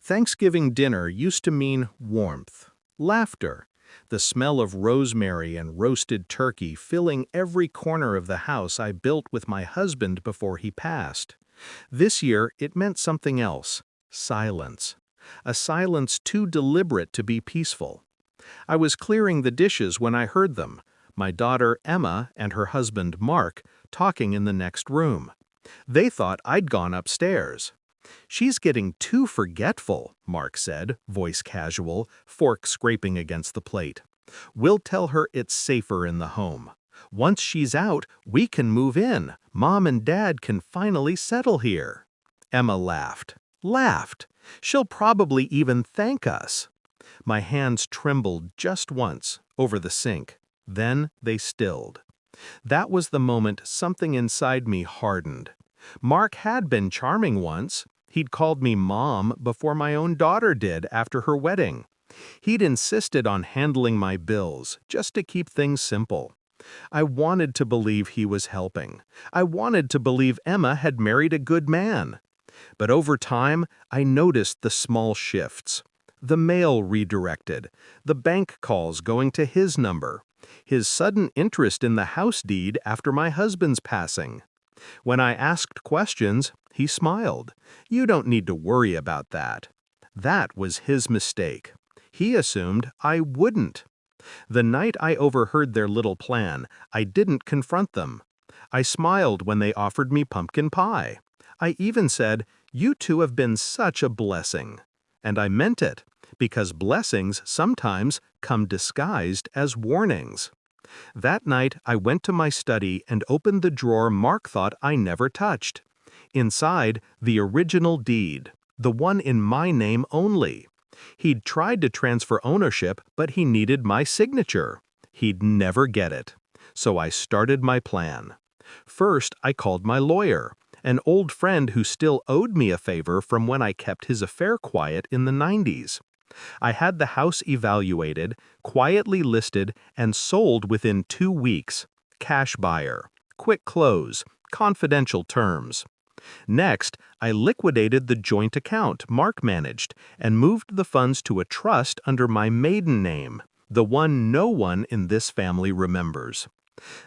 Thanksgiving dinner used to mean warmth, laughter, the smell of rosemary and roasted turkey filling every corner of the house I built with my husband before he passed. This year, it meant something else: silence. A silence too deliberate to be peaceful. I was clearing the dishes when I heard them, my daughter Emma and her husband Mark talking in the next room. They thought I'd gone upstairs. "She's getting too forgetful," Mark said, voice casual, fork scraping against the plate. "We'll tell her it's safer in the home. Once she's out, we can move in. Mom and Dad can finally settle here." Emma laughed. Laughed. "She'll probably even thank us." My hands trembled just once, over the sink. Then they stilled. That was the moment something inside me hardened. Mark had been charming once. He'd called me Mom before my own daughter did after her wedding. He'd insisted on handling my bills, just to keep things simple. I wanted to believe he was helping. I wanted to believe Emma had married a good man. But over time, I noticed the small shifts. The mail redirected, the bank calls going to his number, his sudden interest in the house deed after my husband's passing. When I asked questions, he smiled. "You don't need to worry about that." That was his mistake. He assumed I wouldn't. The night I overheard their little plan, I didn't confront them. I smiled when they offered me pumpkin pie. I even said, "You two have been such a blessing." And I meant it, because blessings sometimes come disguised as warnings. That night, I went to my study and opened the drawer Mark thought I never touched. Inside, the original deed, the one in my name only. He'd tried to transfer ownership, but he needed my signature. He'd never get it. So I started my plan. First, I called my lawyer, an old friend who still owed me a favor from when I kept his affair quiet in the 90s. I had the house evaluated, quietly listed, and sold within 2 weeks. Cash buyer, quick close, confidential terms. Next, I liquidated the joint account Mark managed and moved the funds to a trust under my maiden name, the one no one in this family remembers.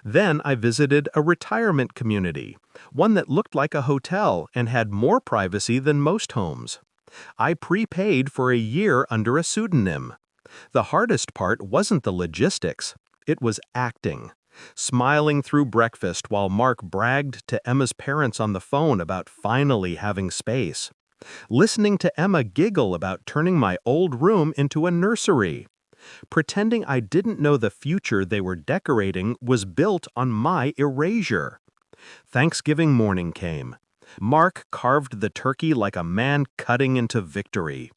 Then I visited a retirement community, one that looked like a hotel and had more privacy than most homes. I prepaid for a year under a pseudonym. The hardest part wasn't the logistics, it was acting. Smiling through breakfast while Mark bragged to Emma's parents on the phone about finally having space. Listening to Emma giggle about turning my old room into a nursery. Pretending I didn't know the future they were decorating was built on my erasure. Thanksgiving morning came. Mark carved the turkey like a man cutting into victory.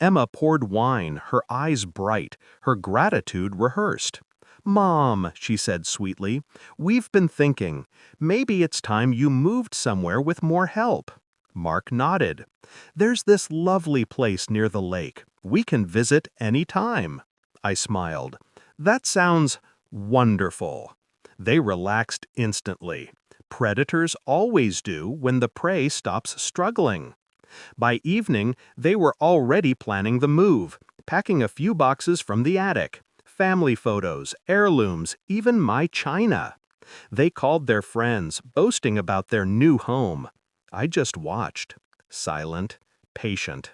Emma poured wine, her eyes bright, her gratitude rehearsed. "Mom," she said sweetly, "we've been thinking, maybe it's time you moved somewhere with more help." Mark nodded. "There's this lovely place near the lake. We can visit any time." I smiled. "That sounds wonderful." They relaxed instantly. Predators always do when the prey stops struggling. By evening, they were already planning the move, packing a few boxes from the attic. Family photos, heirlooms, even my china. They called their friends, boasting about their new home. I just watched, silent, patient.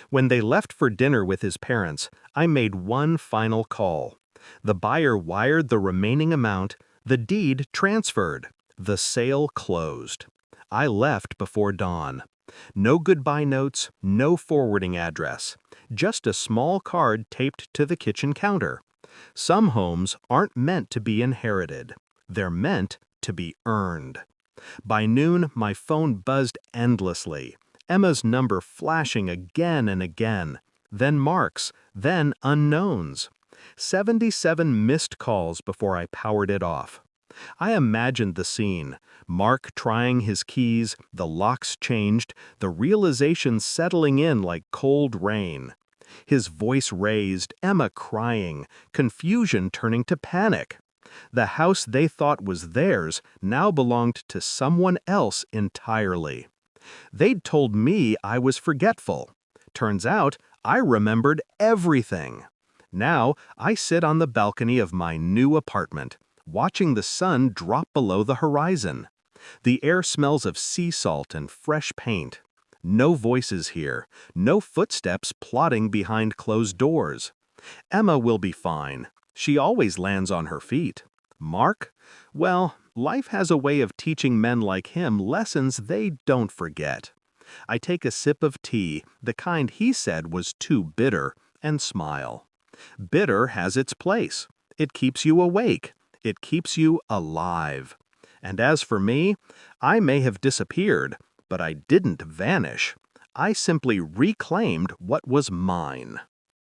When they left for dinner with his parents, I made one final call. The buyer wired the remaining amount, the deed transferred, the sale closed. I left before dawn. No goodbye notes, no forwarding address, just a small card taped to the kitchen counter. Some homes aren't meant to be inherited. They're meant to be earned. By noon, my phone buzzed endlessly, Emma's number flashing again and again, then Mark's, then unknowns. 77 missed calls before I powered it off. I imagined the scene, Mark trying his keys, the locks changed, the realization settling in like cold rain. His voice raised, Emma crying, confusion turning to panic. The house they thought was theirs now belonged to someone else entirely. They'd told me I was forgetful. Turns out, I remembered everything. Now, I sit on the balcony of my new apartment, watching the sun drop below the horizon. The air smells of sea salt and fresh paint. No voices here, no footsteps plodding behind closed doors. Emma will be fine. She always lands on her feet. Mark? Well, life has a way of teaching men like him lessons they don't forget. I take a sip of tea, the kind he said was too bitter, and smile. Bitter has its place. It keeps you awake. It keeps you alive. And as for me, I may have disappeared, but I didn't vanish. I simply reclaimed what was mine.